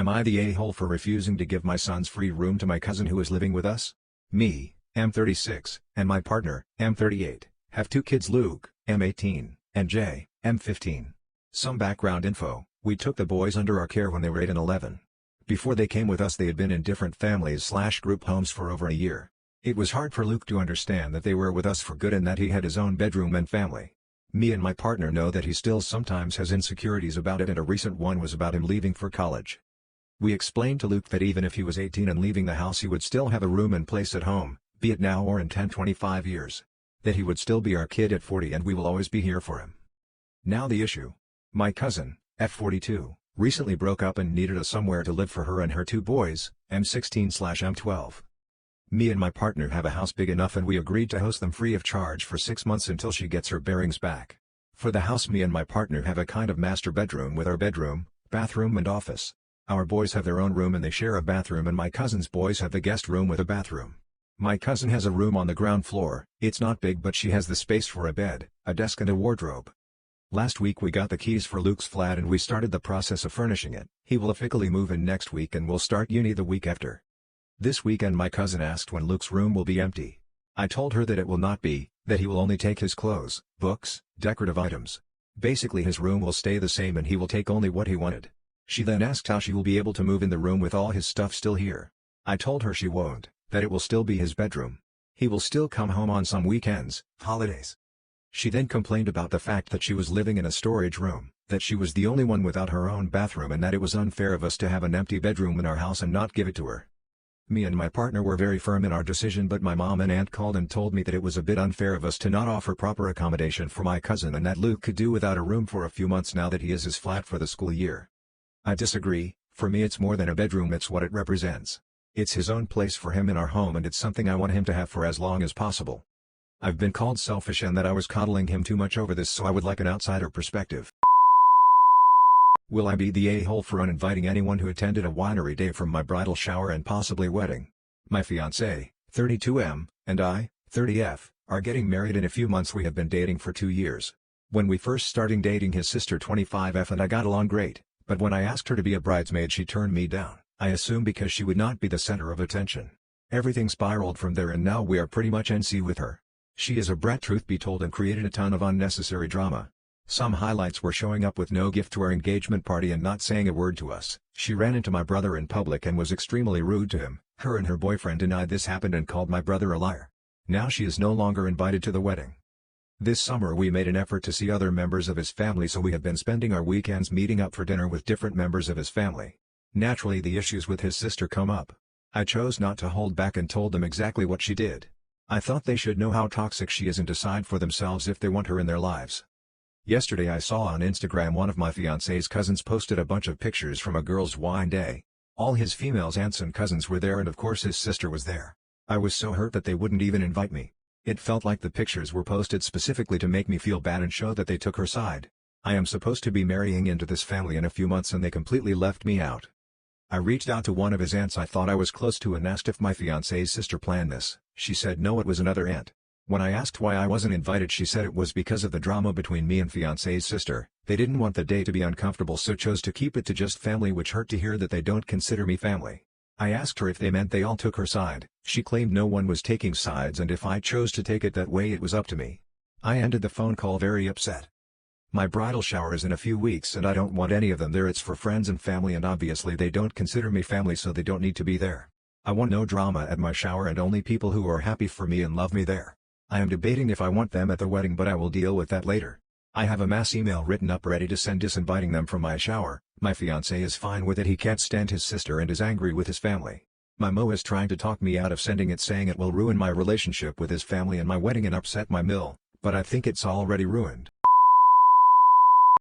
Am I the a-hole for refusing to give my son's free room to my cousin who is living with us? Me, M36, and my partner, M38, have two kids, Luke, M18, and Jay, M15. Some background info: we took the boys under our care when they were 8 and 11. Before they came with us they had been in different families/group homes for over a year. It was hard for Luke to understand that they were with us for good and that he had his own bedroom and family. Me and my partner know that he still sometimes has insecurities about it, and a recent one was about him leaving for college. We explained to Luke that even if he was 18 and leaving the house he would still have a room and place at home, be it now or in 10-25 years. That he would still be our kid at 40 and we will always be here for him. Now the issue. My cousin, F42, recently broke up and needed a somewhere to live for her and her two boys, M16/M12. Me and my partner have a house big enough and we agreed to host them free of charge for 6 months until she gets her bearings back. For the house, me and my partner have a kind of master bedroom with our bedroom, bathroom and office. Our boys have their own room and they share a bathroom, and my cousin's boys have the guest room with a bathroom. My cousin has a room on the ground floor. It's not big but she has the space for a bed, a desk and a wardrobe. Last week we got the keys for Luke's flat and we started the process of furnishing it. He will officially move in next week and will start uni the week after. This weekend my cousin asked when Luke's room will be empty. I told her that it will not be, that he will only take his clothes, books, decorative items. Basically his room will stay the same and he will take only what he wanted. She then asked how she will be able to move in the room with all his stuff still here. I told her she won't, that it will still be his bedroom. He will still come home on some weekends, holidays. She then complained about the fact that she was living in a storage room, that she was the only one without her own bathroom and that it was unfair of us to have an empty bedroom in our house and not give it to her. Me and my partner were very firm in our decision, but my mom and aunt called and told me that it was a bit unfair of us to not offer proper accommodation for my cousin and that Luke could do without a room for a few months now that he has his flat for the school year. I disagree. For me it's more than a bedroom, it's what it represents. It's his own place for him in our home and it's something I want him to have for as long as possible. I've been called selfish and that I was coddling him too much over this, so I would like an outsider perspective. Will I be the a-hole for uninviting anyone who attended a winery day from my bridal shower and possibly wedding? My fiancé, 32M, and I, 30F, are getting married in a few months. We have been dating for 2 years. When we first started dating, his sister 25F and I got along great, but when I asked her to be a bridesmaid she turned me down, I assume because she would not be the center of attention. Everything spiraled from there and now we are pretty much NC with her. She is a brat, truth be told, and created a ton of unnecessary drama. Some highlights were showing up with no gift to our engagement party and not saying a word to us. She ran into my brother in public and was extremely rude to him. Her and her boyfriend denied this happened and called my brother a liar. Now she is no longer invited to the wedding. This summer we made an effort to see other members of his family, so we have been spending our weekends meeting up for dinner with different members of his family. Naturally the issues with his sister come up. I chose not to hold back and told them exactly what she did. I thought they should know how toxic she is and decide for themselves if they want her in their lives. Yesterday I saw on Instagram one of my fiancé's cousins posted a bunch of pictures from a girls' wine day. All his female aunts and cousins were there and of course his sister was there. I was so hurt that they wouldn't even invite me. It felt like the pictures were posted specifically to make me feel bad and show that they took her side. I am supposed to be marrying into this family in a few months and they completely left me out. I reached out to one of his aunts I thought I was close to and asked if my fiancé's sister planned this. She said no, it was another aunt. When I asked why I wasn't invited she said it was because of the drama between me and fiancé's sister. They didn't want the day to be uncomfortable so chose to keep it to just family, which hurt to hear that they don't consider me family. I asked her if they meant they all took her side. She claimed no one was taking sides and if I chose to take it that way it was up to me. I ended the phone call very upset. My bridal shower is in a few weeks and I don't want any of them there. It's for friends and family and obviously they don't consider me family so they don't need to be there. I want no drama at my shower and only people who are happy for me and love me there. I am debating if I want them at the wedding, but I will deal with that later. I have a mass email written up ready to send disinviting them from my shower. My fiancé is fine with it. He can't stand his sister and is angry with his family. My Mo is trying to talk me out of sending it, saying it will ruin my relationship with his family and my wedding and upset my mill, but I think it's already ruined.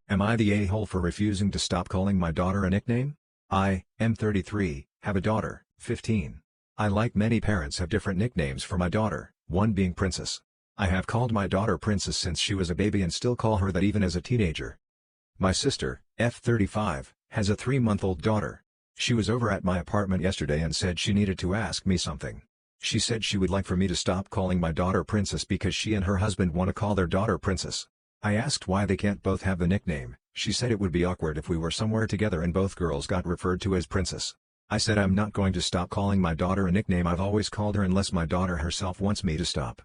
Am I the a-hole for refusing to stop calling my daughter a nickname? I, M33, have a daughter, 15. I, like many parents, have different nicknames for my daughter, one being Princess. I have called my daughter Princess since she was a baby and still call her that even as a teenager. My sister, F35, has a 3-month-old daughter. She was over at my apartment yesterday and said she needed to ask me something. She said she would like for me to stop calling my daughter Princess because she and her husband want to call their daughter Princess. I asked why they can't both have the nickname. She said it would be awkward if we were somewhere together and both girls got referred to as princess. I said I'm not going to stop calling my daughter a nickname I've always called her unless my daughter herself wants me to stop.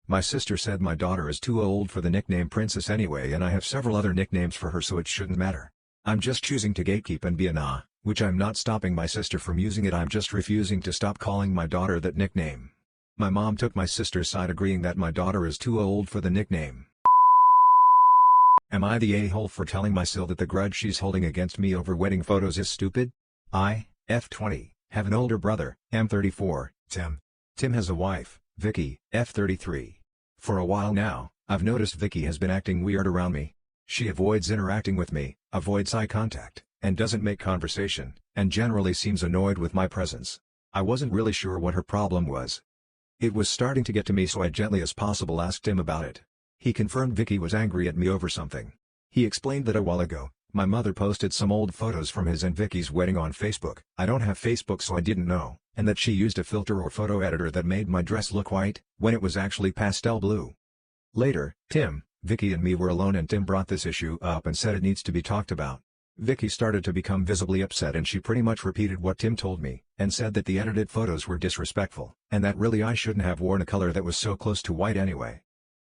My sister said my daughter is too old for the nickname princess anyway and I have several other nicknames for her so it shouldn't matter. I'm just choosing to gatekeep and be a nah, which I'm not stopping my sister from using it, I'm just refusing to stop calling my daughter that nickname. My mom took my sister's side agreeing that my daughter is too old for the nickname. Am I the a-hole for telling my sil that the grudge she's holding against me over wedding photos is stupid? I, F20, have an older brother, M34, Tim. Tim has a wife, Vicky, F33. For a while now, I've noticed Vicky has been acting weird around me. She avoids interacting with me, avoids eye contact, and doesn't make conversation, and generally seems annoyed with my presence. I wasn't really sure what her problem was. It was starting to get to me so I gently as possible asked him about it. He confirmed Vicky was angry at me over something. He explained that a while ago, my mother posted some old photos from his and Vicky's wedding on Facebook. I don't have Facebook so I didn't know, and that she used a filter or photo editor that made my dress look white, when it was actually pastel blue. Later, Tim, Vicky and me were alone and Tim brought this issue up and said it needs to be talked about. Vicky started to become visibly upset and she pretty much repeated what Tim told me, and said that the edited photos were disrespectful, and that really I shouldn't have worn a color that was so close to white anyway.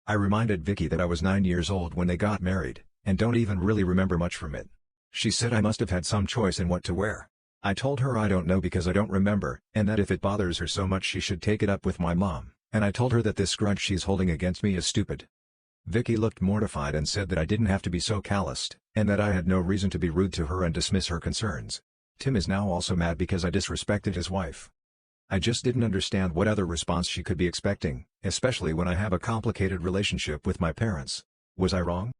I reminded Vicky that I was 9 years old when they got married, and don't even really remember much from it. She said I must have had some choice in what to wear. I told her I don't know because I don't remember, and that if it bothers her so much she should take it up with my mom, and I told her that this grudge she's holding against me is stupid. Vicky looked mortified and said that I didn't have to be so calloused, and that I had no reason to be rude to her and dismiss her concerns. Tim is now also mad because I disrespected his wife. I just didn't understand what other response she could be expecting, especially when I have a complicated relationship with my parents. Was I wrong?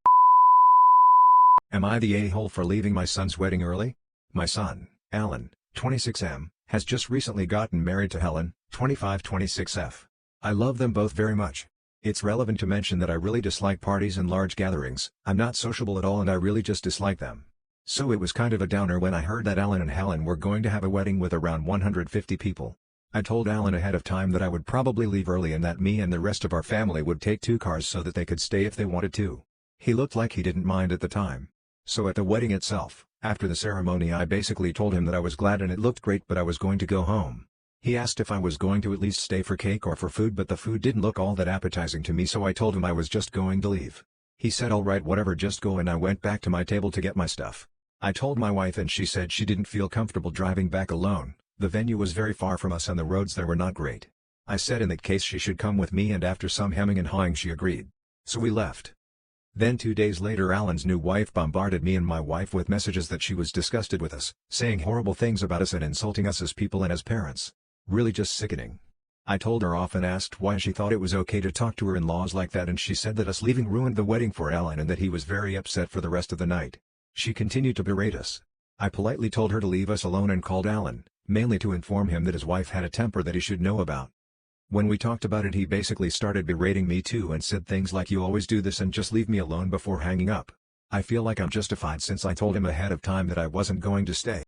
Am I the a-hole for leaving my son's wedding early? My son, Alan, 26M, has just recently gotten married to Helen, 25-26F. I love them both very much. It's relevant to mention that I really dislike parties and large gatherings. I'm not sociable at all and I really just dislike them. So it was kind of a downer when I heard that Alan and Helen were going to have a wedding with around 150 people. I told Alan ahead of time that I would probably leave early and that me and the rest of our family would take 2 cars so that they could stay if they wanted to. He looked like he didn't mind at the time. So at the wedding itself, after the ceremony I basically told him that I was glad and it looked great but I was going to go home. He asked if I was going to at least stay for cake or for food but the food didn't look all that appetizing to me so I told him I was just going to leave. He said alright whatever just go and I went back to my table to get my stuff. I told my wife and she said she didn't feel comfortable driving back alone, the venue was very far from us and the roads there were not great. I said in that case she should come with me and after some hemming and hawing she agreed. So we left. Then 2 days later Alan's new wife bombarded me and my wife with messages that she was disgusted with us, saying horrible things about us and insulting us as people and as parents. Really just sickening. I told her off and asked why she thought it was okay to talk to her in-laws like that and she said that us leaving ruined the wedding for Alan and that he was very upset for the rest of the night. She continued to berate us. I politely told her to leave us alone and called Alan, mainly to inform him that his wife had a temper that he should know about. When we talked about it he basically started berating me too and said things like you always do this and just leave me alone before hanging up. I feel like I'm justified since I told him ahead of time that I wasn't going to stay.